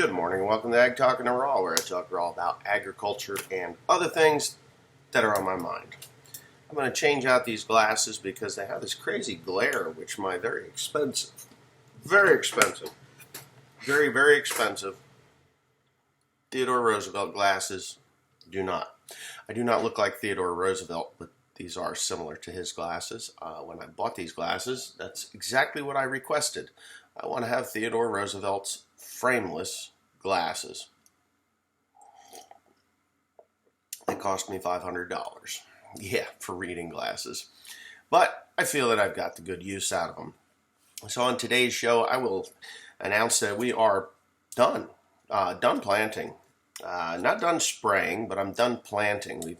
Good morning and welcome to Ag Talk and Raw, where I talk raw about agriculture and other things that are on my mind. I'm going to change out these glasses because they have this crazy glare, which my very expensive, very expensive Theodore Roosevelt glasses do not. I do not look like Theodore Roosevelt, but these are similar to his glasses. When I bought these glasses, that's exactly what I requested. I want to have Theodore Roosevelt's frameless glasses. They cost me $500. Yeah, for reading glasses. But I feel that I've got the good use out of them. So on today's show, I will announce that we are done. Done planting. Not done spraying, but I'm done planting.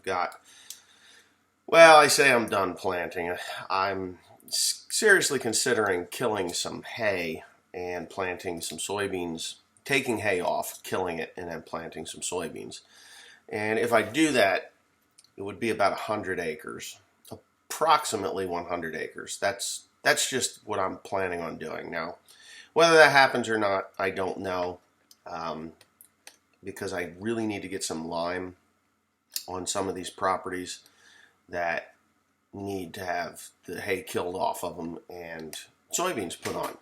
I say I'm done planting. I'm seriously considering killing some hay and planting some soybeans, taking hay off, killing it, and then planting some soybeans. And if I do that, it would be about 100 acres, approximately 100 acres. That's just what I'm planning on doing. Now, whether that happens or not, I don't know, because I really need to get some lime on some of these properties that need to have the hay killed off of them and soybeans put on.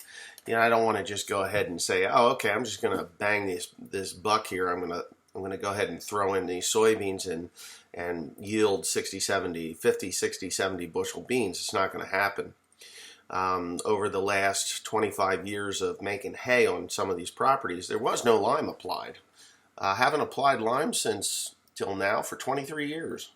I don't want to just go ahead and say, oh, okay, I'm just going to bang this buck here. I'm going to go ahead and throw in these soybeans and yield 50, 60, 70 bushel beans. It's not going to happen. Over the last 25 years of making hay on some of these properties, there was no lime applied. Haven't applied lime since till now for 23 years.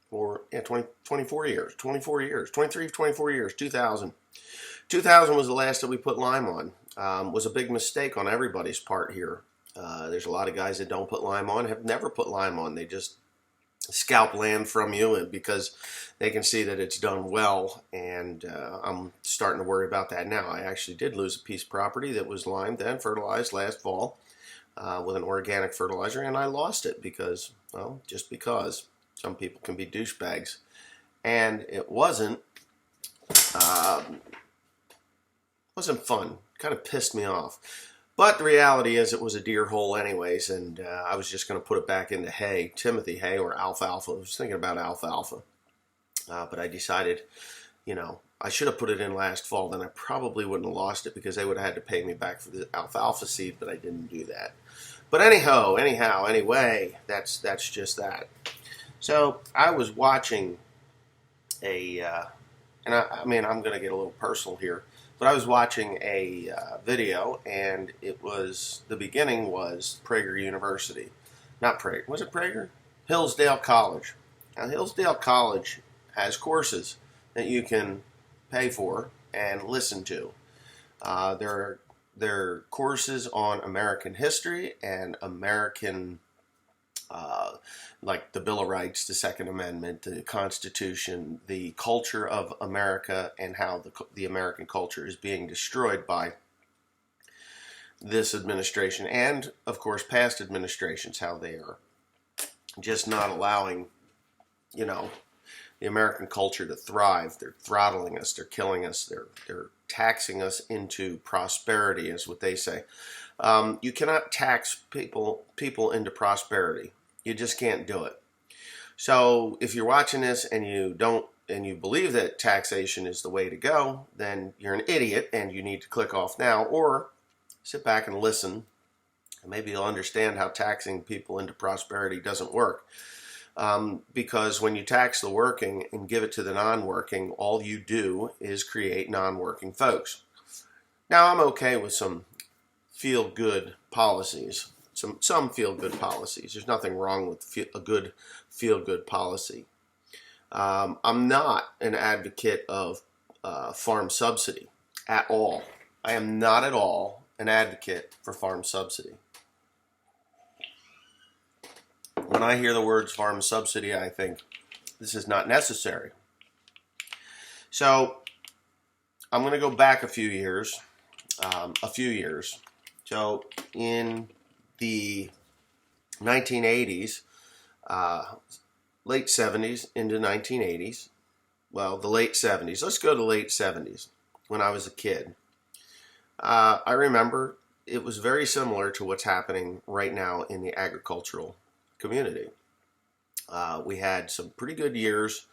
24 years, 2000 was the last that we put lime on. Was a big mistake on everybody's part here. There's a lot of guys that don't put lime on, have never put lime on. They just scalp land from you because they can see that it's done well, and I'm starting to worry about that now. I actually did lose a piece of property that was limed and fertilized last fall with an organic fertilizer, and I lost it because some people can be douchebags, and it wasn't fun. Kind of pissed me off. But the reality is it was a deer hole anyways, and I was just going to put it back into hay, Timothy hay or alfalfa. I was thinking about alfalfa. But I decided, I should have put it in last fall. Then I probably wouldn't have lost it because they would have had to pay me back for the alfalfa seed, but I didn't do that. But anyway, that's just that. So I was watching I'm going to get a little personal here, but I was watching a video, and the beginning was Prager University. Not Prager, was it Prager? Hillsdale College. Now, Hillsdale College has courses that you can pay for and listen to. There are courses on American history and American like the Bill of Rights, the Second Amendment, the Constitution, the culture of America, and how the American culture is being destroyed by this administration and, of course, past administrations, how they are just not allowing, the American culture to thrive. They're throttling us. They're killing us. They're taxing us into prosperity, is what they say. You cannot tax people into prosperity. You just can't do it. So if you're watching this and you believe that taxation is the way to go, then you're an idiot and you need to click off now, or sit back and listen, and maybe you'll understand how taxing people into prosperity doesn't work. Because when you tax the working and give it to the non-working, all you do is create non-working folks. Now, I'm okay with some feel-good policies. Some feel-good policies. There's nothing wrong with a good feel-good policy. I'm not an advocate of farm subsidy at all. I am not at all an advocate for farm subsidy. When I hear the words farm subsidy, I think this is not necessary. So I'm going to go back a few years. So in the 1980s, late 70s into 1980s, well, the late 70s. Let's go to late 70s. when I was a kid, I remember it was very similar to what's happening right now in the agricultural community. We had some pretty good years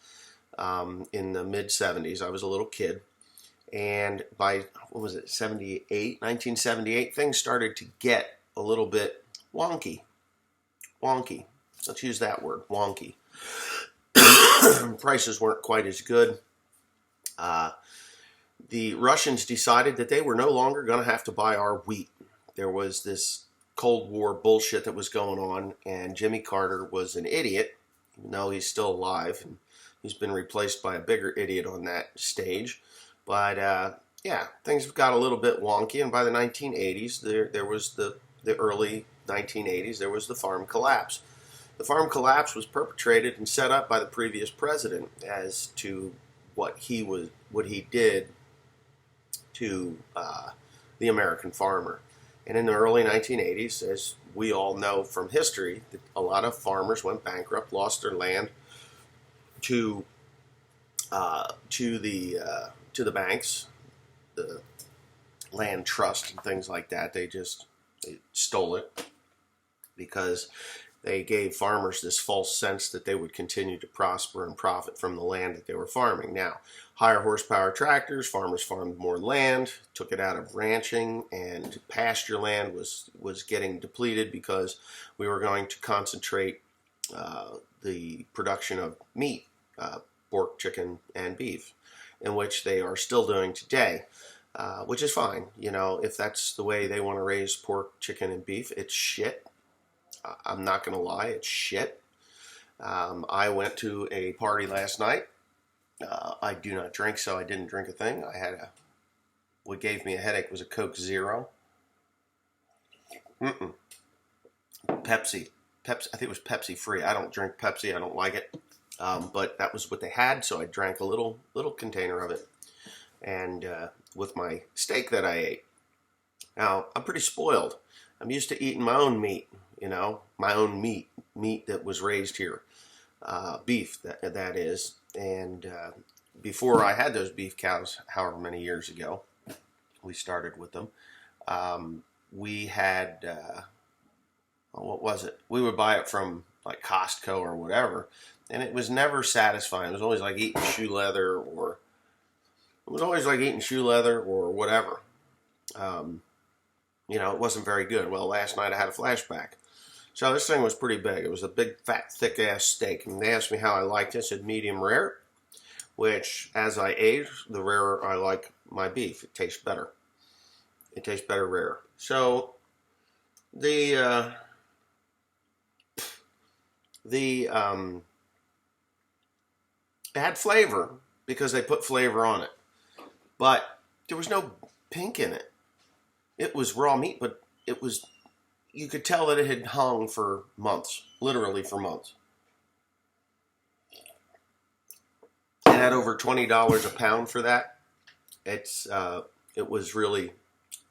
in the mid 70s. I was a little kid. And by, what was it, 1978, things started to get a little bit wonky. Wonky. Let's use that word, wonky. Prices weren't quite as good. The Russians decided that they were no longer going to have to buy our wheat. There was this Cold War bullshit that was going on, and Jimmy Carter was an idiot, even though he's still alive, and he's been replaced by a bigger idiot on that stage. But yeah, things got a little bit wonky, and by the 1980s, there was the early 1980s, there was the farm collapse. The farm collapse was perpetrated and set up by the previous president as to what he did to the American farmer. And in the early 1980s, as we all know from history, a lot of farmers went bankrupt, lost their land to the banks, the land trust and things like that. They stole it because they gave farmers this false sense that they would continue to prosper and profit from the land that they were farming. Now, higher horsepower tractors, farmers farmed more land, took it out of ranching, and pasture land was getting depleted because we were going to concentrate the production of meat, pork, chicken, and beef, in which they are still doing today, which is fine. You know, if that's the way they want to raise pork, chicken, and beef, it's shit. I'm not going to lie, it's shit. I went to a party last night. I do not drink, so I didn't drink a thing. What gave me a headache was a Coke Zero. Pepsi. I think it was Pepsi free. I don't drink Pepsi. I don't like it. But that was what they had, so I drank a little container of it. And with my steak that I ate. Now, I'm pretty spoiled. I'm used to eating my own meat, you know, my own meat that was raised here. Beef, that is. And before I had those beef cows, however many years ago, we started with them, we had, what was it? We would buy it from like Costco or whatever, and it was never satisfying. It was always like eating shoe leather or whatever. You know, it wasn't very good. Well, last night I had a flashback. So this thing was pretty big. It was a big, fat, thick-ass steak. And they asked me how I liked it. I said medium rare, which, as I age, the rarer I like my beef. It tastes better. It tastes better rare. So, it had flavor because they put flavor on it. But there was no pink in it. It was raw meat, but you could tell that it had hung for months, literally for months. It had over $20 a pound for that. It was really,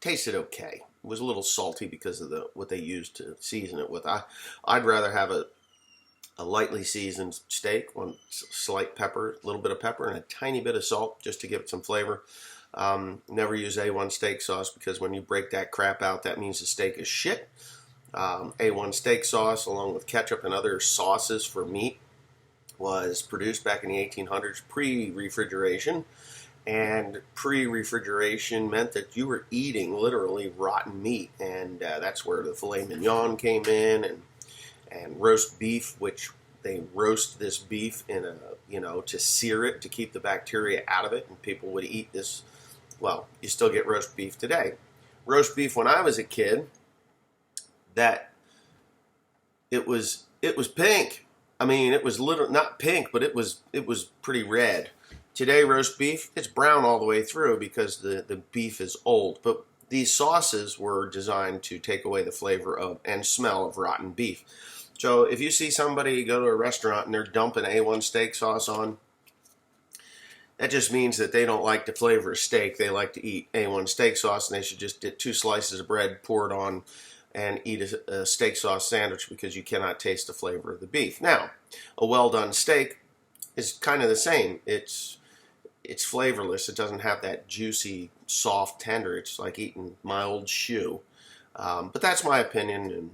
tasted okay. It was a little salty because of what they used to season it with. I'd rather have a lightly seasoned steak, one slight pepper, a little bit of pepper, and a tiny bit of salt just to give it some flavor. Never use A1 steak sauce because when you break that crap out, that means the steak is shit. A1 steak sauce, along with ketchup and other sauces for meat, was produced back in the 1800s pre-refrigeration. And pre-refrigeration meant that you were eating literally rotten meat. And that's where the filet mignon came in, and roast beef, which they roast this beef to sear it, to keep the bacteria out of it. And people would eat this. Well, you still get roast beef today. Roast beef when I was a kid, that it was pink. I mean, it was not pink, but it was pretty red. Today, roast beef, it's brown all the way through because the beef is old. But these sauces were designed to take away the flavor of and smell of rotten beef. So if you see somebody go to a restaurant and they're dumping A1 steak sauce on, that just means that they don't like the flavor of steak. They like to eat A1 steak sauce, and they should just get 2 slices of bread, pour it on, and eat a steak sauce sandwich because you cannot taste the flavor of the beef. Now, a well-done steak is kind of the same. It's it's flavorless. It doesn't have that juicy, soft, tender. It's like eating my old shoe. But that's my opinion, and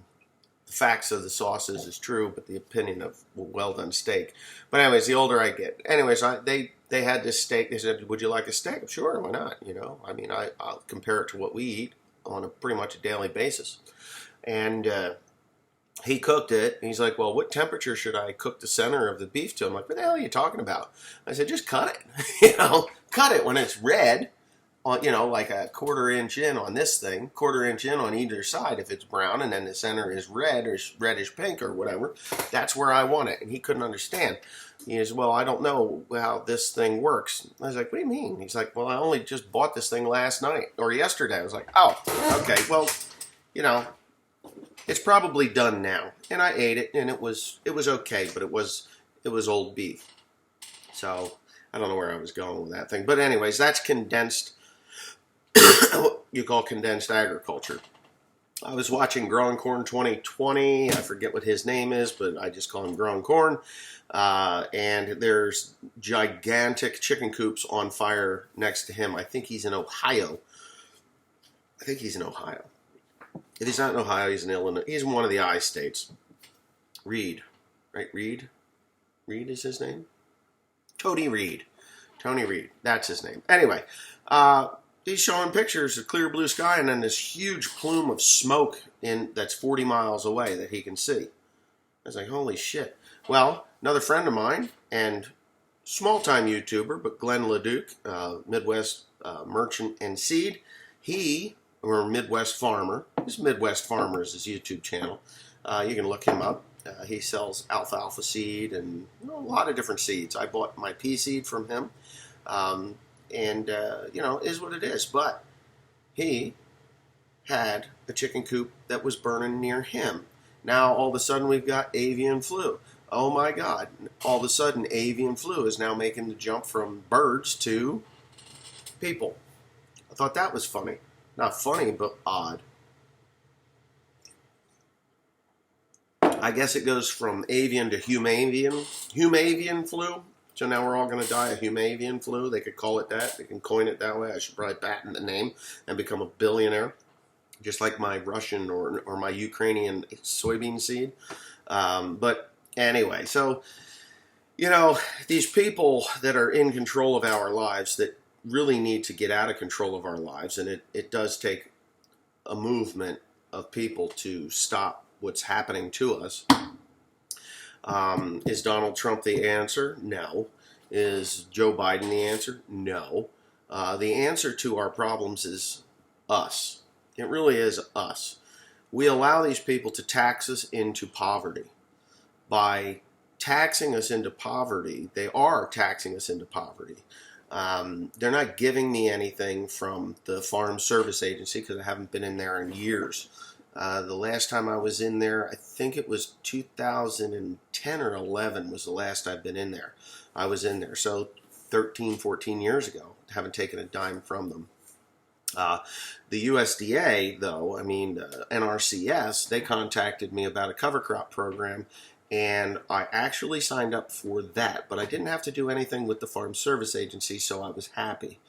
the facts of the sauces is true, but the opinion of well done steak. But anyways, the older I get, anyways, they had this steak. They said, "Would you like a steak?" Sure, why not? You know, I mean, I'll compare it to what we eat on a pretty much a daily basis. And he cooked it. And he's like, "Well, what temperature should I cook the center of the beef to?" I'm like, "What the hell are you talking about?" I said, "Just cut it. You know, cut it when it's red." On, you know, like a 1/4 inch in on this thing, 1/4 inch in on either side if it's brown, and then the center is red or reddish pink or whatever. That's where I want it. And he couldn't understand. He says, "Well, I don't know how this thing works." I was like, "What do you mean?" He's like, "Well, I only just bought this thing last night or yesterday." I was like, "Oh, okay. Well, you know, it's probably done now." And I ate it, and it was okay, but it was old beef. So I don't know where I was going with that thing. But anyways, that's condensed. What you call condensed agriculture. I was watching Growing Corn 2020. I forget what his name is, but I just call him Growing Corn. And there's gigantic chicken coops on fire next to him. I think he's in Ohio. If he's not in Ohio, he's in Illinois. He's in one of the I states. Reed, right? Reed is his name? Tony Reed. That's his name. Anyway, he's showing pictures of clear blue sky and then this huge plume of smoke that's 40 miles away that he can see. I was like, holy shit. Well, another friend of mine and small-time YouTuber, but Glenn LeDuc, Midwest Merchant and Seed, or Midwest Farmer. This Midwest Farmer is his YouTube channel. You can look him up. He sells alfalfa seed and a lot of different seeds. I bought my pea seed from him. And is what it is. But he had a chicken coop that was burning near him. Now, all of a sudden, we've got avian flu. Oh, my God. All of a sudden, avian flu is now making the jump from birds to people. I thought that was funny. Not funny, but odd. I guess it goes from avian to humavian flu. So now we're all going to die of humavian flu. They could call it that. They can coin it that way. I should probably patent the name and become a billionaire, just like my Russian or my Ukrainian soybean seed. But anyway, so, these people that are in control of our lives that really need to get out of control of our lives, and it does take a movement of people to stop what's happening to us. Is Donald Trump the answer? No. Is Joe Biden the answer? No. The answer to our problems is us. It really is us. We allow these people to tax us into poverty. By taxing us into poverty, they are taxing us into poverty. They're not giving me anything from the Farm Service Agency because I haven't been in there in years. The last time I was in there, I think it was 2010 or 11 was the last I've been in there. I was in there. So 13, 14 years ago. Haven't taken a dime from them. The USDA, though, NRCS, they contacted me about a cover crop program, and I actually signed up for that. But I didn't have to do anything with the Farm Service Agency, so I was happy.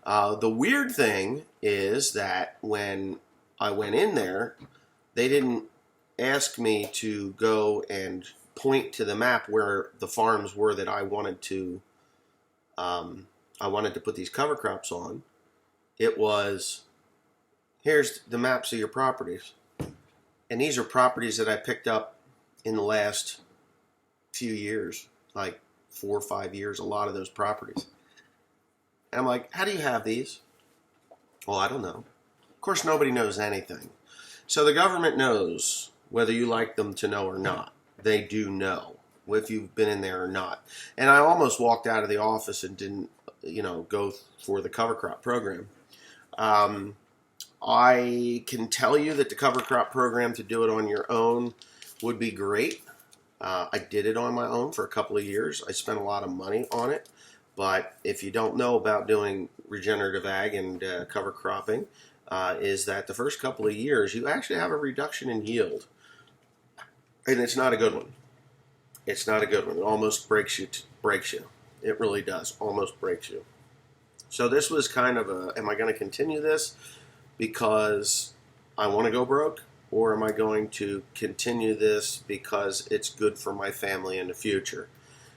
The weird thing is that when I went in there, they didn't ask me to go and point to the map where the farms were that I wanted to put these cover crops on. It was, here's the maps of your properties. And these are properties that I picked up in the last few years, like 4 or 5 years, a lot of those properties. And I'm like, how do you have these? Well, I don't know. Of course, nobody knows anything. So the government knows whether you like them to know or not. They do know if you've been in there or not. And I almost walked out of the office and didn't, go for the cover crop program. I can tell you that the cover crop program, to do it on your own, would be great. I did it on my own for a couple of years. I spent a lot of money on it. But if you don't know about doing regenerative ag and cover cropping, is that the first couple of years you actually have a reduction in yield. And it's not a good one. It's not a good one. It almost breaks you. It really does. Almost breaks you. So this was kind of a, am I going to continue this because I want to go broke? Or am I going to continue this because it's good for my family in the future?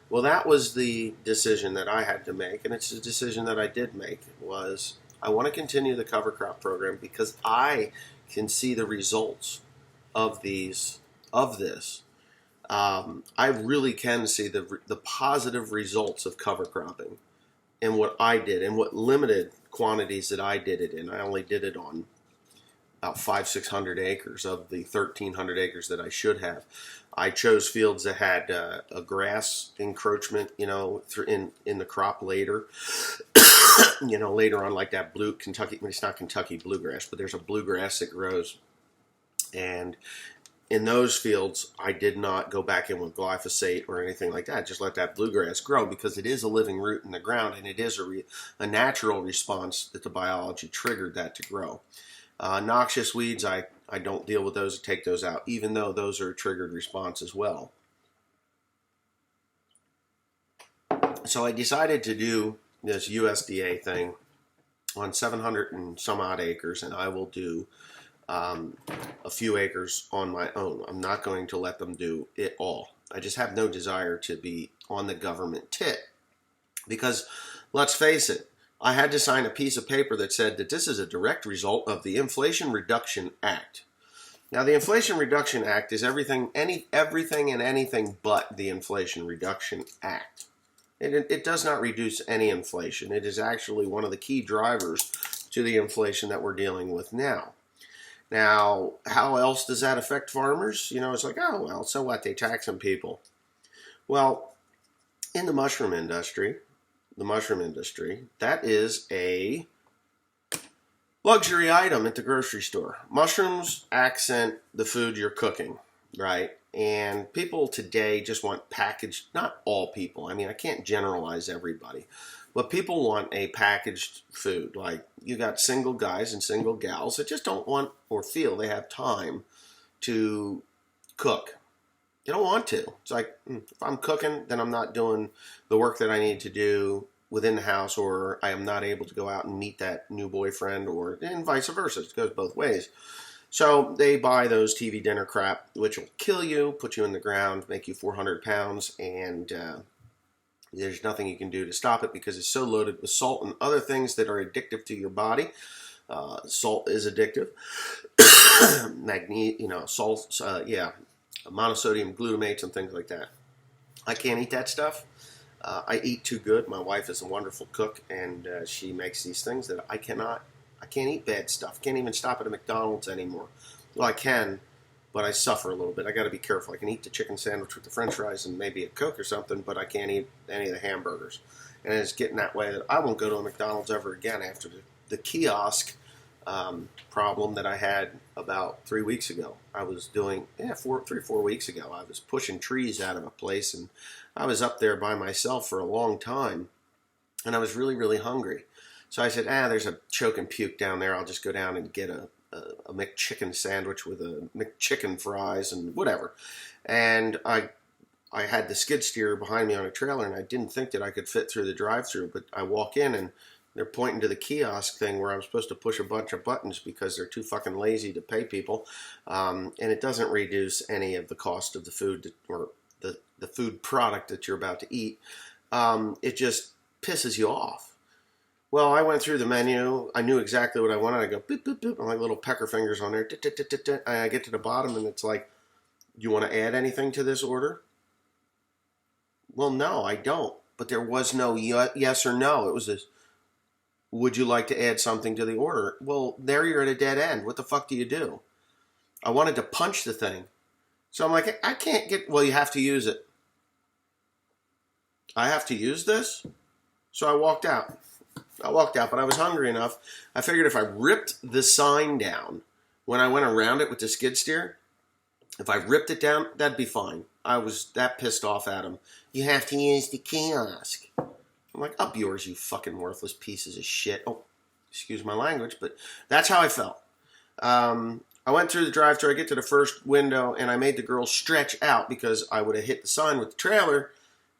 Well, that was the decision that I had to make, and it's a decision that I did make, was I want to continue the cover crop program because I can see the results of this. I really can see the positive results of cover cropping and what I did and what limited quantities that I did it in. I only did it on about 500-600 acres of the 1,300 acres that I should have. I chose fields that had a grass encroachment, in the crop later. Later on, like that blue Kentucky. It's not Kentucky bluegrass, but there's a bluegrass that grows, and in those fields, I did not go back in with glyphosate or anything like that. Just let that bluegrass grow because it is a living root in the ground, and it is a natural response that the biology triggered that to grow. Noxious weeds, I don't deal with those. I take those out, even though those are a triggered response as well. So I decided to do this USDA thing on 700 and some odd acres, and I will do a few acres on my own. I'm not going to let them do it all. I just have no desire to be on the government tit. Because, let's face it, I had to sign a piece of paper that said that this is a direct result of the Inflation Reduction Act. Now, the Inflation Reduction Act is everything and anything but the Inflation Reduction Act. It does not reduce any inflation. It is actually one of the key drivers to the inflation that we're dealing with now. Now, how else does that affect farmers? It's like, oh, well, so what? They tax some people. Well, in the mushroom industry, that is a luxury item at the grocery store. Mushrooms accent the food you're cooking, right? And people today just want packaged, not all people. I mean, I can't generalize everybody. But people want a packaged food. Like, you got single guys and single gals that just don't want or feel they have time to cook. They don't want to. It's like, if I'm cooking, then I'm not doing the work that I need to do within the house, or I am not able to go out and meet that new boyfriend, and vice versa. It goes both ways. So they buy those TV dinner crap, which will kill you, put you in the ground, make you 400 pounds, and there's nothing you can do to stop it because it's so loaded with salt and other things that are addictive to your body. Salt is addictive. Salts, monosodium glutamates and things like that. I can't eat that stuff. I eat too good. My wife is a wonderful cook, and she makes these things that I can't eat bad stuff. Can't even stop at a McDonald's anymore. Well, I can, but I suffer a little bit. I got to be careful. I can eat the chicken sandwich with the French fries and maybe a Coke or something, but I can't eat any of the hamburgers. And it's getting that way that I won't go to a McDonald's ever again after the kiosk problem that I had about 3 weeks ago. I was doing 3 or 4 weeks ago. I was pushing trees out of a place, and I was up there by myself for a long time, and I was really, really hungry. So I said, there's a choke and puke down there. I'll just go down and get a McChicken sandwich with a McChicken fries and whatever. And I had the skid steer behind me on a trailer, and I didn't think that I could fit through the drive-thru. But I walk in, and they're pointing to the kiosk thing where I'm supposed to push a bunch of buttons because they're too fucking lazy to pay people. And it doesn't reduce any of the cost of the food or the food product that you're about to eat. It just pisses you off. Well, I went through the menu. I knew exactly what I wanted. I go, boop, boop, boop. I'm like little pecker fingers on there. And I get to the bottom, and it's like, you want to add anything to this order? Well, no, I don't. But there was no yes or no. It was this, would you like to add something to the order? Well, there you're at a dead end. What the fuck do you do? I wanted to punch the thing. So I'm like, I can't get, well, you have to use it. I have to use this? So I walked out, but I was hungry enough. I figured if I ripped the sign down when I went around it with the skid steer, if I ripped it down, that'd be fine. I was that pissed off at him. You have to use the kiosk. I'm like, up yours, you fucking worthless pieces of shit. Oh, excuse my language, but that's how I felt. I went through the drive-thru. I get to the first window, and I made the girl stretch out because I would have hit the sign with the trailer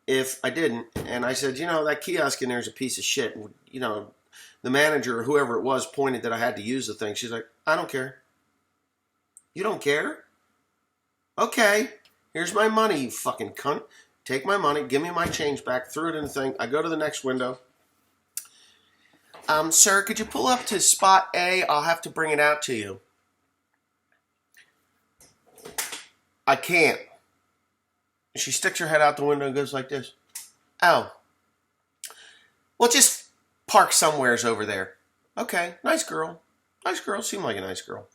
if I didn't. And I said, that kiosk in there is a piece of shit. the manager, whoever it was, pointed that I had to use the thing. She's like, I don't care. You don't care? Okay, here's my money, you fucking cunt. Take my money, give me my change back, threw it in the thing. I go to the next window. Sir, could you pull up to spot A? I'll have to bring it out to you. I can't. She sticks her head out the window and goes like this. Oh. Well, just park somewheres over there. Okay, nice girl. Nice girl, seemed like a nice girl.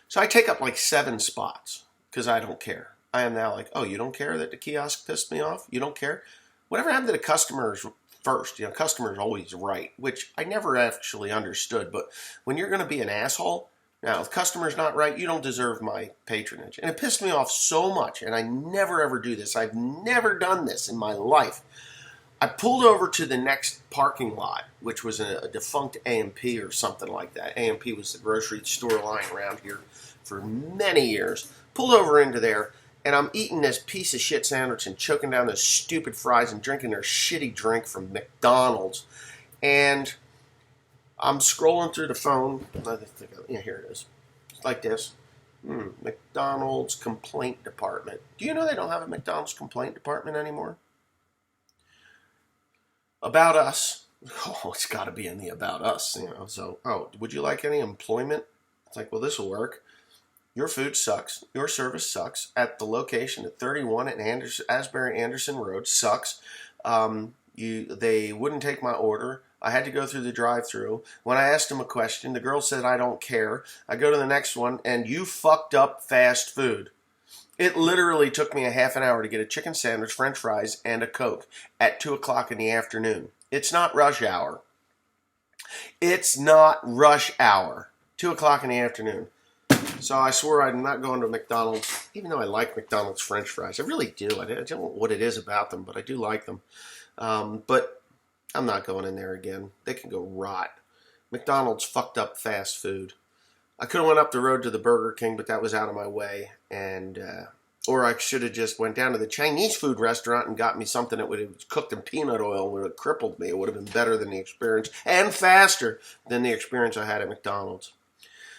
So I take up like 7 spots because I don't care. I am now like, oh, you don't care that the kiosk pissed me off? You don't care? Whatever happened to the customers first? You know, customers always right, which I never actually understood. But when you're going to be an asshole, now if customer's not right, you don't deserve my patronage. And it pissed me off so much, and I never ever do this. I've never done this in my life. I pulled over to the next parking lot, which was a defunct A&P or something like that. A&P was the grocery store line around here for many years. Pulled over into there, and I'm eating this piece of shit sandwich and choking down those stupid fries and drinking their shitty drink from McDonald's. And I'm scrolling through the phone. Yeah, here it is. It's like this. McDonald's complaint department. Do you know they don't have a McDonald's complaint department anymore? About us. Oh, it's got to be in the about us, you know. So, oh, would you like any employment? It's like, well, this will work. Your food sucks. Your service sucks. At the location at 31 at Asbury Anderson Road sucks. They wouldn't take my order. I had to go through the drive-thru. When I asked them a question, the girl said, I don't care. I go to the next one, and you fucked up fast food. It literally took me a half an hour to get a chicken sandwich, french fries, and a Coke at 2 o'clock in the afternoon. It's not rush hour. It's not rush hour. 2 o'clock in the afternoon. So I swore I'm not going to McDonald's, even though I like McDonald's french fries. I really do. I don't know what it is about them, but I do like them. But I'm not going in there again. They can go rot. McDonald's fucked up fast food. I could have went up the road to the Burger King, but that was out of my way. And or I should have just went down to the Chinese food restaurant and got me something that would have cooked in peanut oil, would have crippled me. It would have been better than the experience, and faster than the experience I had at McDonald's.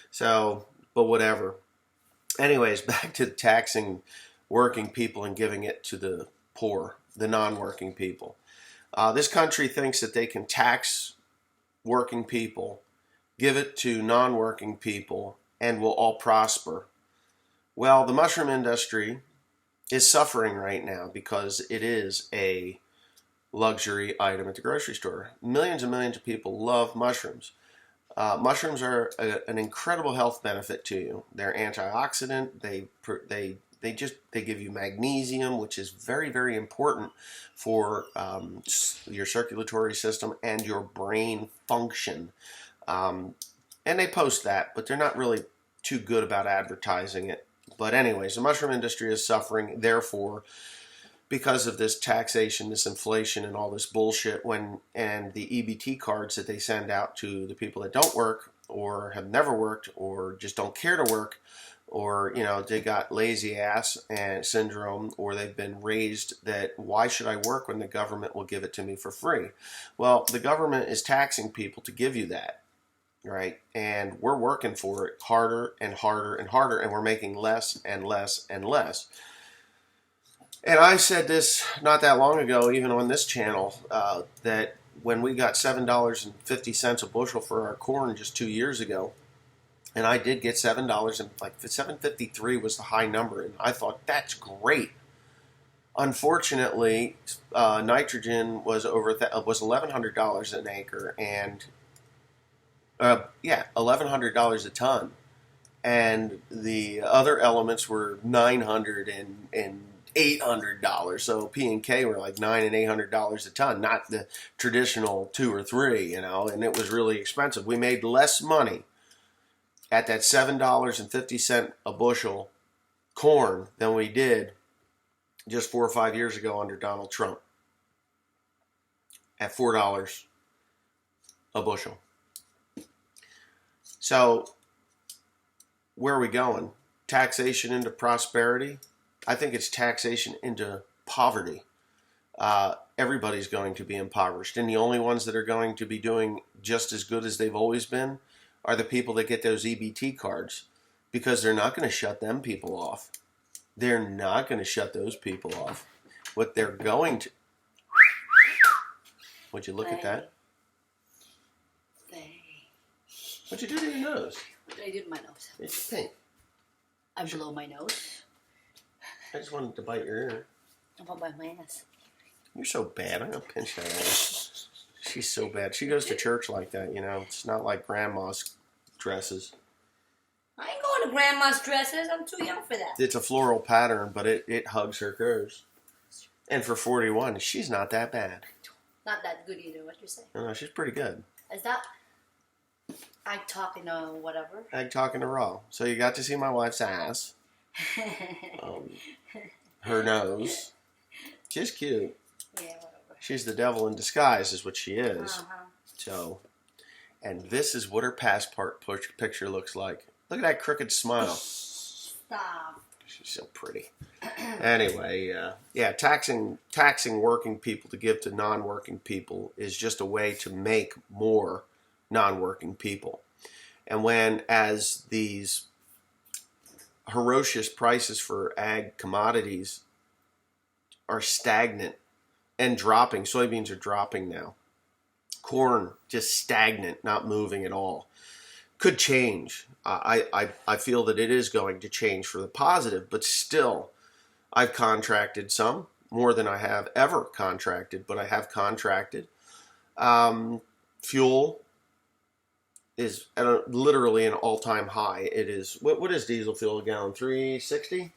So, but whatever. Anyways, back to taxing working people and giving it to the poor, the non-working people. This country thinks that they can tax working people, give it to non-working people, and we'll all prosper. Well, the mushroom industry is suffering right now because it is a luxury item at the grocery store. Millions and millions of people love mushrooms. Mushrooms are an incredible health benefit to you. They're antioxidant. They give you magnesium, which is very, very important for your circulatory system and your brain function. And they post that, but they're not really too good about advertising it. But anyways, the mushroom industry is suffering, therefore, because of this taxation, this inflation, and all this bullshit, and the EBT cards that they send out to the people that don't work, or have never worked, or just don't care to work, or, you know, they got lazy ass and syndrome, or they've been raised that why should I work when the government will give it to me for free? Well, the government is taxing people to give you that. Right, and we're working for it harder and harder and harder, and we're making less and less and less. And I said this not that long ago, even on this channel, that when we got $7.50 a bushel for our corn just 2 years ago, and I did get $7 and like $7.53 was the high number, and I thought that's great. Unfortunately, nitrogen was was $1,100 an acre, and $1,100 a ton, and the other elements were $900 and $800. So P and K were like $900 and $800 a ton, not the traditional 2 or 3, you know. And it was really expensive. We made less money at that $7.50 a bushel corn than we did just 4 or 5 years ago under Donald Trump at $4 a bushel. So, where are we going? Taxation into prosperity? I think it's taxation into poverty. everybody's going to be impoverished. And the only ones that are going to be doing just as good as they've always been are the people that get those EBT cards, because they're not going to shut them people off. They're not going to shut those people off. What they're going to... Would you look at that? What'd you do to your nose? What did I do to my nose? It's pink. I blow my nose. I just wanted to bite your ear. I want my ass. You're so bad. I'm going to pinch that ass. She's so bad. She goes to church like that, you know. It's not like grandma's dresses. I ain't going to grandma's dresses. I'm too young for that. It's a floral pattern, but it hugs her curves. And for 41, she's not that bad. Not that good either, what you say? No, she's pretty good. Is that... I talking to whatever? I'm talking to Raw. So you got to see my wife's ass. Her nose. She's cute. Yeah, whatever. She's the devil in disguise is what she is. Uh-huh. So, and this is what her passport picture looks like. Look at that crooked smile. Stop. She's so pretty. Anyway, yeah, taxing working people to give to non-working people is just a way to make more non-working people. And when, as these ferocious prices for ag commodities are stagnant and dropping, soybeans are dropping now, corn just stagnant, not moving at all, could change. I feel that it is going to change for the positive, but still, I've contracted some, more than I have ever contracted, but I have contracted. Fuel is at literally an all-time high. It is, what is diesel fuel a gallon? 360?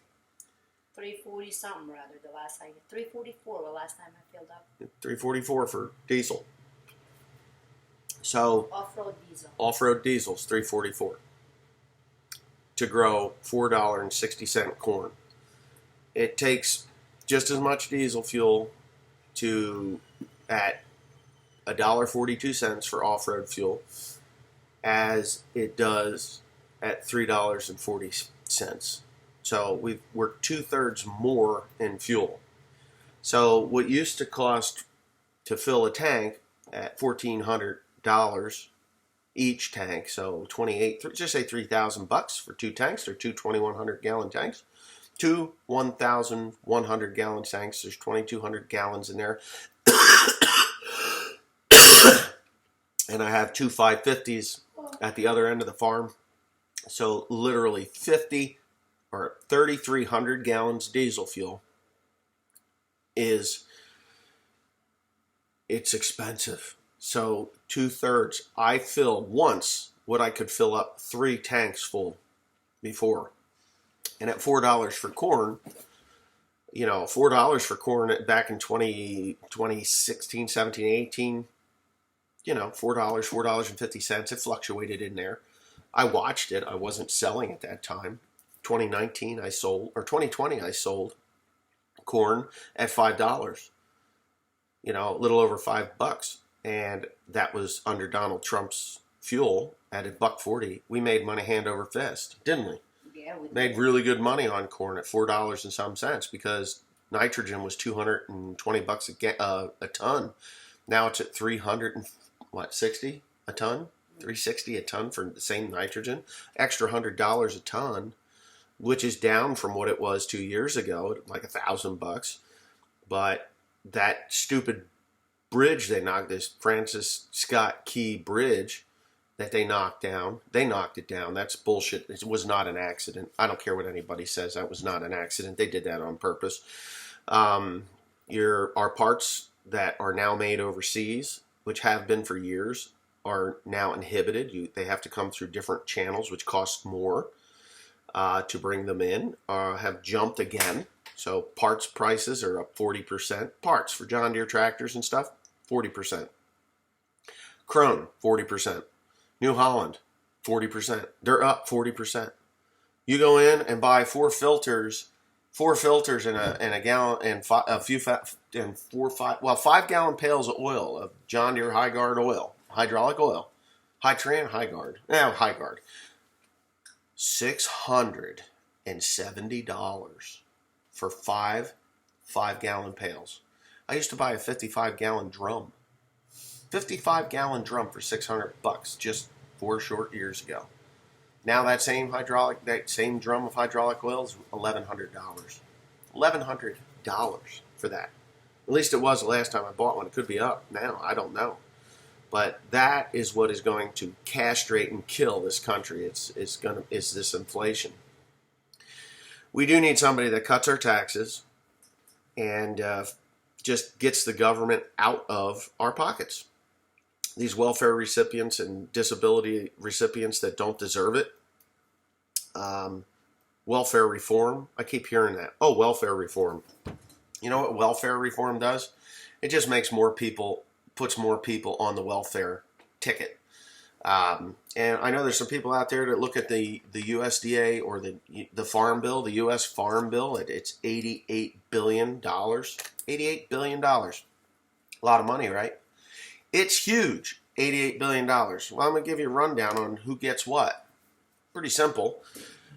340 something rather. The last time 344. The last time I filled up. 344 for diesel. So Off-road diesel. Off-road diesel's 344 to grow $4.60 corn. It takes just as much diesel fuel to at $1.42 for off-road fuel as it does at $3.40. So we're 2/3 more in fuel. So what used to cost to fill a tank at $1,400 each tank, so just say $3,000 for two tanks. They're two 2,100 gallon tanks. Two 1,100 gallon tanks. There's 2,200 gallons in there. And I have two 550s at the other end of the farm. So literally 3,300 gallons diesel fuel it's expensive. So 2/3. I filled once what I could fill up 3 tanks full before. And at $4 for corn, you know, $4 for corn back in 2016, 17, 18, you know, $4, $4.50. It fluctuated in there. I watched it. I wasn't selling at that time. 2019 I sold, or 2020 I sold corn at $5. You know, a little over $5. And that was under Donald Trump's fuel at $1.40. We made money hand over fist, didn't we? Yeah, we Made really good money on corn at $4 and some cents because nitrogen was $220 a ton. Now it's at 360 a ton, 360 a ton for the same nitrogen, extra $100 a ton, which is down from what it was 2 years ago, like $1,000. But that stupid bridge they knocked, this Francis Scott Key bridge that they knocked down, they knocked it down. That's bullshit. It was not an accident. I don't care what anybody says. That was not an accident. They did that on purpose. Our parts that are now made overseas, which have been for years, are now inhibited. They have to come through different channels, which cost more to bring them in, have jumped again. So parts prices are up 40%. Parts for John Deere tractors and stuff, 40%. Krone, 40%. New Holland, 40%. They're up 40%. You go in and buy four filters in a gallon and 5-gallon pails of oil, of John Deere High Guard oil, hydraulic oil, High-Tran, High Guard, High Guard, $670 for five 5-gallon pails. I used to buy a 55-gallon drum. 55-gallon drum for $600 just 4 short years ago. Now that same drum of hydraulic oil is $1,100. $1,100 for that. At least it was the last time I bought one. It could be up now. I don't know. But that is what is going to castrate and kill this country. It's this inflation. We do need somebody that cuts our taxes and just gets the government out of our pockets. These welfare recipients and disability recipients that don't deserve it. Welfare reform. I keep hearing that. Oh, welfare reform. You know what welfare reform does? It just makes puts more people on the welfare ticket. And I know there's some people out there that look at the USDA or the Farm Bill, the U.S. Farm Bill. It's $88 billion. $88 billion. A lot of money, right? It's huge. $88 billion. Well, I'm going to give you a rundown on who gets what. Pretty simple.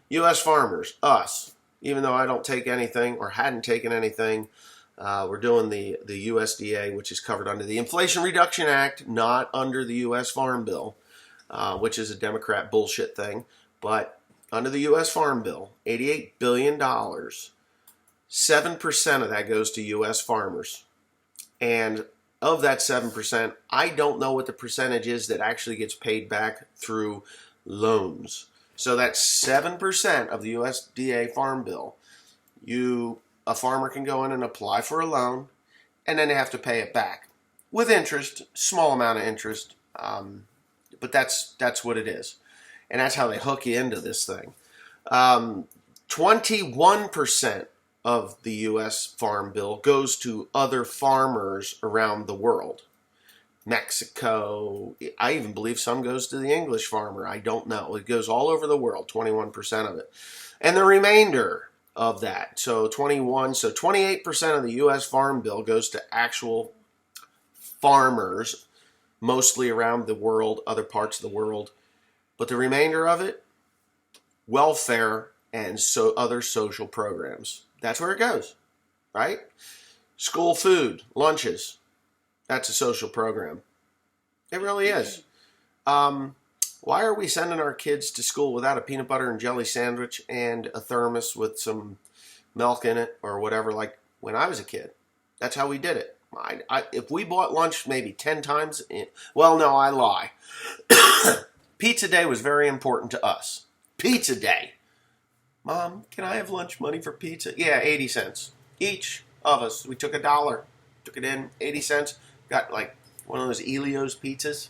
U.S. farmers, us. Even though I don't take anything or hadn't taken anything, we're doing the USDA, which is covered under the Inflation Reduction Act, not under the U.S. Farm Bill, which is a Democrat bullshit thing. But under the U.S. Farm Bill, $88 billion, 7% of that goes to U.S. farmers. And of that 7%, I don't know what the percentage is that actually gets paid back through loans. So that's 7% of the USDA Farm Bill. A farmer can go in and apply for a loan, and then they have to pay it back with interest, small amount of interest, but that's what it is, and that's how they hook you into this thing. 21% of the U.S. Farm Bill goes to other farmers around the world. Mexico, I even believe some goes to the English farmer. I don't know. It goes all over the world, 21% of it. And the remainder of that, so 28% of the U.S. Farm Bill goes to actual farmers, mostly around the world, other parts of the world. But the remainder of it, welfare and other social programs. That's where it goes, right? School food, lunches. That's a social program. It really is. Why are we sending our kids to school without a peanut butter and jelly sandwich and a thermos with some milk in it or whatever, like when I was a kid? That's how we did it. If we bought lunch maybe 10 times, well, no, I lie. Pizza day was very important to us. Pizza day. Mom, can I have lunch money for pizza? Yeah, 80 cents. Each of us. We took $1. Took it in, 80 cents. Got like one of those Elio's pizzas.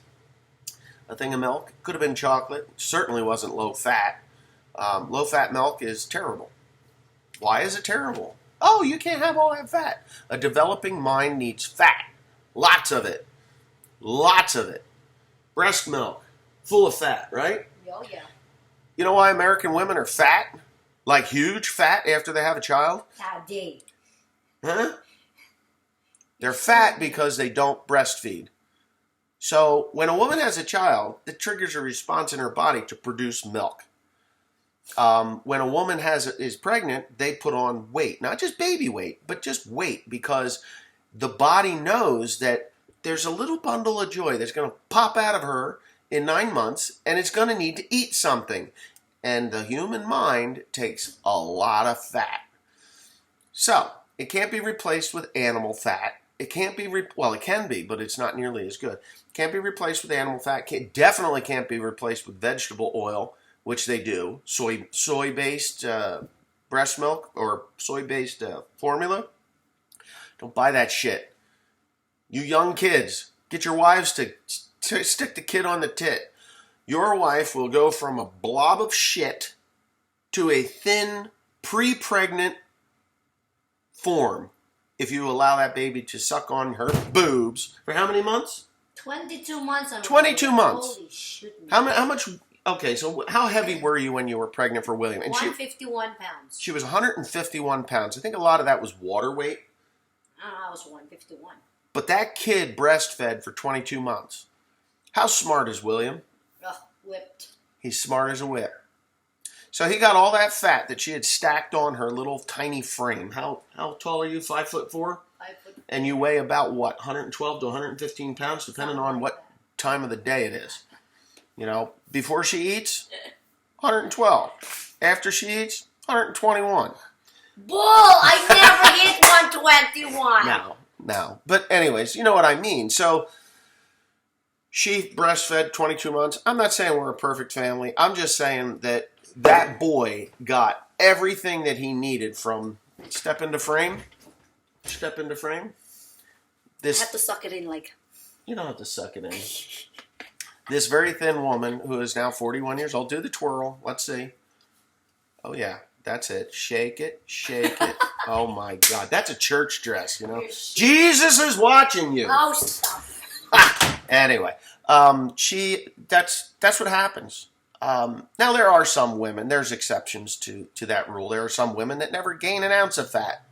A thing of milk. Could have been chocolate. Certainly wasn't low fat. Low fat milk is terrible. Why is it terrible? Oh, you can't have all that fat. A developing mind needs fat. Lots of it. Lots of it. Breast milk. Full of fat, right? Oh, yeah. You know why American women are fat? Like huge fat after they have a child? How deep? Huh? They're fat because they don't breastfeed. So when a woman has a child, it triggers a response in her body to produce milk. When a woman is pregnant, they put on weight. Not just baby weight, but just weight, because the body knows that there's a little bundle of joy that's going to pop out of her in 9 months, and it's going to need to eat something. And the human mind takes a lot of fat. So it can't be replaced with animal fat. It can't be, it can be, but it's not nearly as good. Can't be replaced with animal fat. Definitely can't be replaced with vegetable oil, which they do. Soy-based breast milk or soy-based formula. Don't buy that shit. You young kids, get your wives to stick the kid on the tit. Your wife will go from a blob of shit to a thin, pre-pregnant form if you allow that baby to suck on her boobs for how many months? 22 months. 22 months. Holy shit. How much? Okay, so how heavy were you when you were pregnant for William? And 151 pounds. She was 151 pounds. I think a lot of that was water weight. I was 151. But that kid breastfed for 22 months. How smart is William? Whipped. He's smart as a whip. So he got all that fat that she had stacked on her little tiny frame. How tall are you? 5'4"? 5'4". and you weigh about what, 112 to 115 pounds, depending on what time of the day it is. You know, before she eats, 112. After she eats, 121. Bull! I never hit 121. No. But anyways, you know what I mean. So she breastfed 22 months. I'm not saying we're a perfect family. I'm just saying that boy got everything that he needed from step into frame. I have to suck it in like. You don't have to suck it in. This very thin woman who is now 41 years old. Do the twirl. Let's see. Oh, yeah. That's it. Shake it. Oh, my God. That's a church dress, you know. Jesus is watching you. Oh, stop. Anyway, that's what happens. Now, there are some women. There's exceptions to that rule. There are some women that never gain an ounce of fat.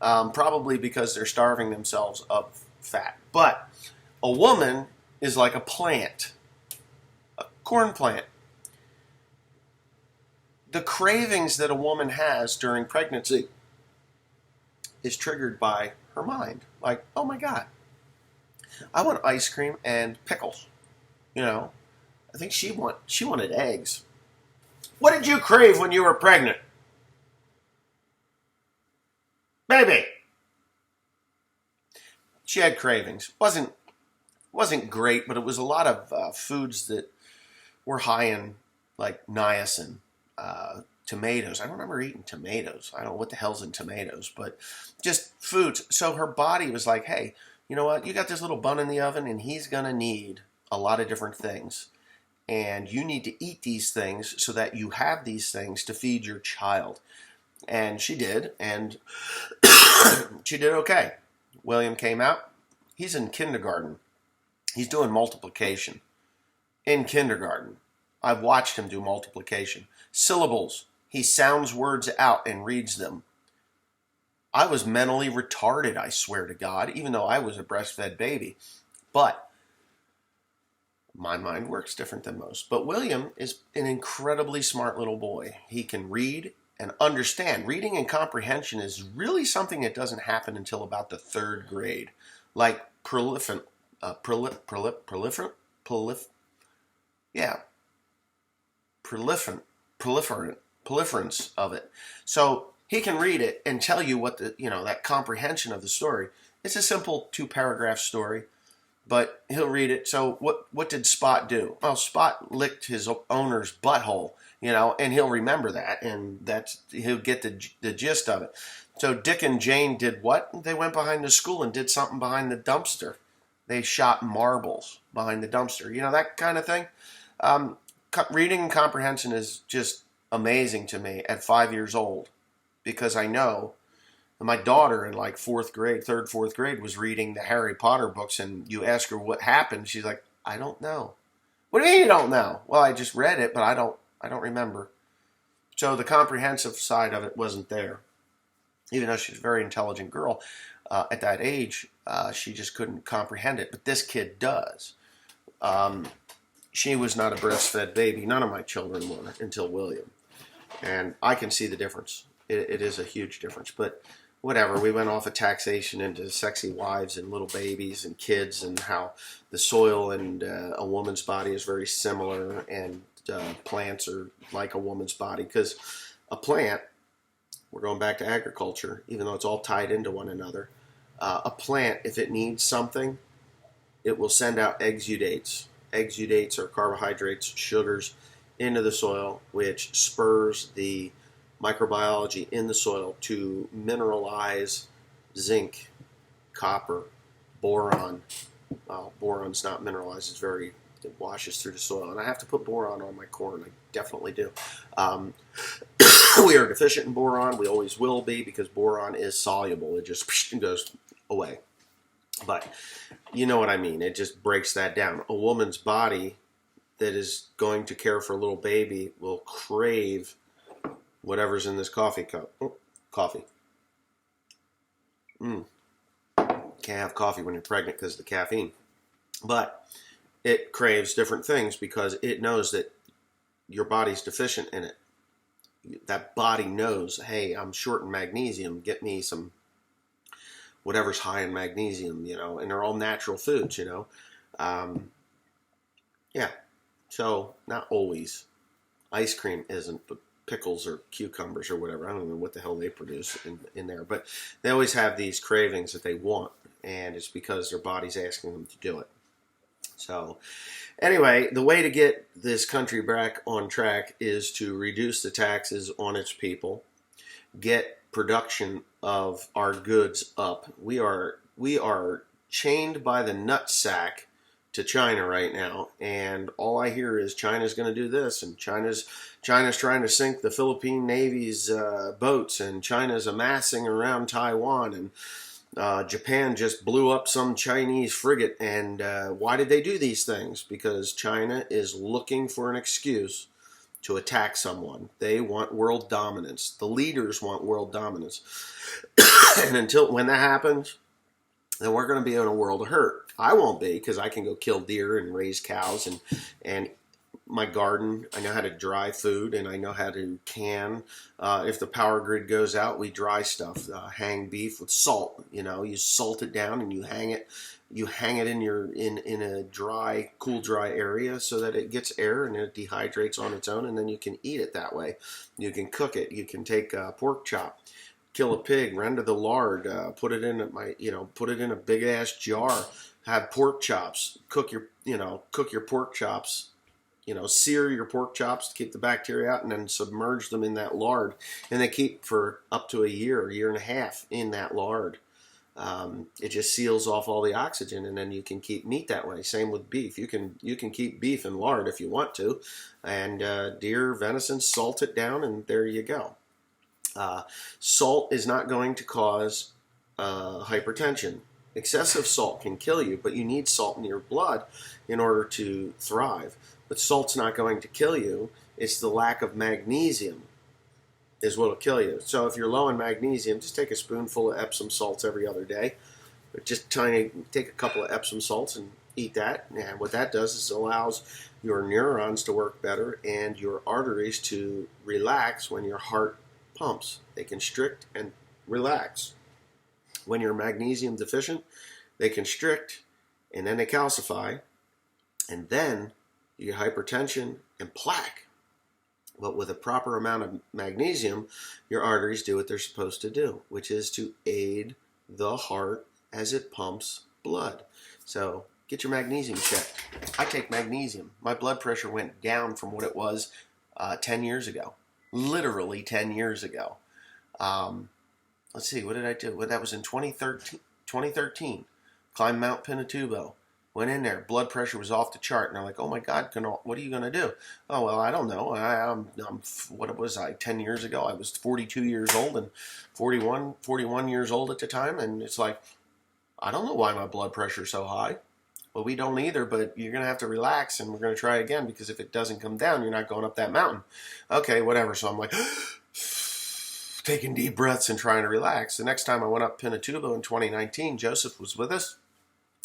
Probably because they're starving themselves of fat. But a woman is like a plant, a corn plant. The cravings that a woman has during pregnancy is triggered by her mind. Like, oh my God, I want ice cream and pickles. You know, I think she wanted eggs. What did you crave when you were pregnant? Baby. She had cravings. Wasn't great, but it was a lot of foods that were high in like niacin, tomatoes. I don't remember eating tomatoes. I don't know what the hell's in tomatoes, but just foods. So her body was like, hey, you know what? You got this little bun in the oven, and he's gonna need a lot of different things, and you need to eat these things so that you have these things to feed your child. And she did, and she did okay. William came out. He's in kindergarten. He's doing multiplication in kindergarten. I've watched him do multiplication. Syllables. He sounds words out and reads them. I was mentally retarded, I swear to God, even though I was a breastfed baby. But my mind works different than most. But William is an incredibly smart little boy. He can read and understand. Reading and comprehension is really something that doesn't happen until about the third grade. Like proliferance of it. So he can read it and tell you what that comprehension of the story. It's a simple 2-paragraph story, but he'll read it. So what did Spot do? Well, Spot licked his owner's butthole, and he'll remember that, and he'll get the gist of it. So Dick and Jane did what? They went behind the school and did something behind the dumpster. They shot marbles behind the dumpster. That kind of thing. Reading and comprehension is just amazing to me at 5 years old, because I know my daughter in like fourth grade was reading the Harry Potter books, and you ask her what happened, she's like, I don't know. What do you mean you don't know? Well, I just read it, but I don't remember. So the comprehensive side of it wasn't there. Even though she's a very intelligent girl at that age, she just couldn't comprehend it. But this kid does. She was not a breastfed baby. None of my children were until William. And I can see the difference. It is a huge difference. But whatever, we went off of taxation into sexy wives and little babies and kids, and how the soil and a woman's body is very similar, and plants are like a woman's body. Because a plant, we're going back to agriculture, even though it's all tied into one another. A plant, if it needs something, it will send out exudates. Exudates are carbohydrates, sugars, into the soil, which spurs the microbiology in the soil to mineralize zinc, copper, boron. Well, boron's not mineralized, it washes through the soil. And I have to put boron on my corn. I definitely do. We are deficient in boron. We always will be, because boron is soluble. It just goes away. But you know what I mean. It just breaks that down. A woman's body that is going to care for a little baby will crave whatever's in this coffee cup. Oh, coffee. Can't have coffee when you're pregnant because of the caffeine. But it craves different things because it knows that your body's deficient in it. That body knows, hey, I'm short in magnesium. Get me some whatever's high in magnesium, and they're all natural foods, Um, yeah, so not always. Ice cream isn't, but pickles or cucumbers or whatever. I don't know what the hell they produce in there, but they always have these cravings that they want, and it's because their body's asking them to do it. So anyway, the way to get this country back on track is to reduce the taxes on its people, get production of our goods up. We are chained by the nutsack to China right now, and all I hear is China's going to do this, and China's trying to sink the Philippine Navy's boats, and China's amassing around Taiwan, and Japan just blew up some Chinese frigate. And why did they do these things? Because China is looking for an excuse to attack someone. They want world dominance. The leaders want world dominance. And until when that happens, then we're going to be in a world of hurt. I won't be, because I can go kill deer and raise cows, and my garden. I know how to dry food, and I know how to can. If the power grid goes out, we dry stuff. Hang beef with salt. You salt it down and you hang it. You hang it in a dry, cool, dry area so that it gets air and it dehydrates on its own, and then you can eat it that way. You can cook it. You can take a pork chop, kill a pig, render the lard, put it in a big ass jar. Have pork chops. Cook your pork chops. Sear your pork chops to keep the bacteria out, and then submerge them in that lard, and they keep for up to a year and a half in that lard. It just seals off all the oxygen, and then you can keep meat that way. Same with beef. You can keep beef in lard if you want to, and deer, venison, salt it down, and there you go. Salt is not going to cause hypertension. Excessive salt can kill you, but you need salt in your blood in order to thrive. But salt's not going to kill you. It's the lack of magnesium is what will kill you. So if you're low in magnesium, just take a spoonful of Epsom salts every other day. Just take a couple of Epsom salts and eat that. And what that does is it allows your neurons to work better and your arteries to relax when your heart pumps. They constrict and relax. When you're magnesium deficient, they constrict and then they calcify, and then you get hypertension and plaque. But with a proper amount of magnesium, your arteries do what they're supposed to do, which is to aid the heart as it pumps blood. So get your magnesium checked. I take magnesium. My blood pressure went down from what it was 10 years ago. Literally 10 years ago. Let's see, what did I do? Well, that was in 2013. Climbed Mount Pinatubo. Went in there. Blood pressure was off the chart. And I'm like, oh my God, what are you going to do? Oh, well, I don't know. What was I, 10 years ago? I was 42 years old and 41 years old at the time. And it's like, I don't know why my blood pressure is so high. Well, we don't either, but you're going to have to relax, and we're going to try again, because if it doesn't come down, you're not going up that mountain. Okay, whatever. So I'm like, taking deep breaths and trying to relax. The next time I went up Pinatubo in 2019, Joseph was with us,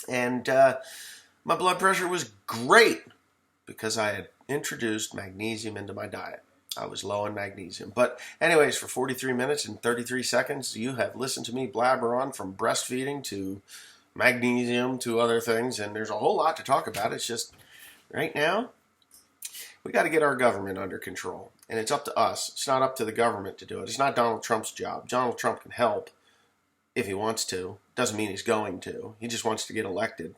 and my blood pressure was great because I had introduced magnesium into my diet. I was low in magnesium. But anyways, for 43 minutes and 33 seconds, you have listened to me blabber on from breastfeeding to magnesium to other things, and there's a whole lot to talk about. It's just, right now, we got to get our government under control. And it's up to us. It's not up to the government to do it. It's not Donald Trump's job. Donald Trump can help if he wants to. Doesn't mean he's going to. He just wants to get elected.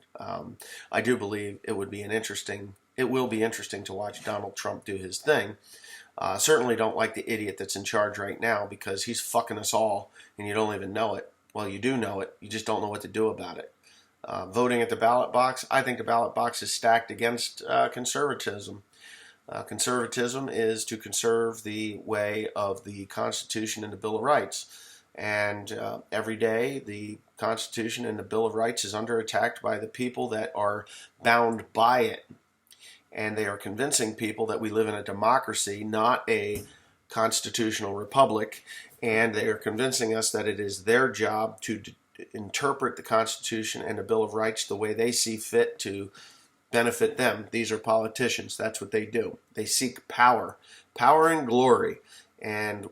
I do believe it will be interesting to watch Donald Trump do his thing. Certainly don't like the idiot that's in charge right now, because he's fucking us all and you don't even know it. Well, you do know it. You just don't know what to do about it. Voting at the ballot box, I think the ballot box is stacked against conservatism. Conservatism is to conserve the way of the Constitution and the Bill of Rights. And every day, the Constitution and the Bill of Rights is under attack by the people that are bound by it. And they are convincing people that we live in a democracy, not a constitutional republic. And they are convincing us that it is their job to interpret the Constitution and the Bill of Rights the way they see fit to benefit them. These are politicians. That's what they do. They seek power and glory. And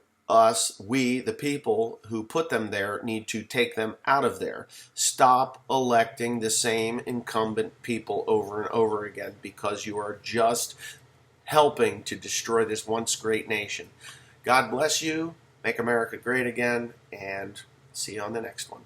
we, the people who put them there, need to take them out of there. Stop electing the same incumbent people over and over again, because you are just helping to destroy this once great nation. God bless you. Make America great again, and see you on the next one.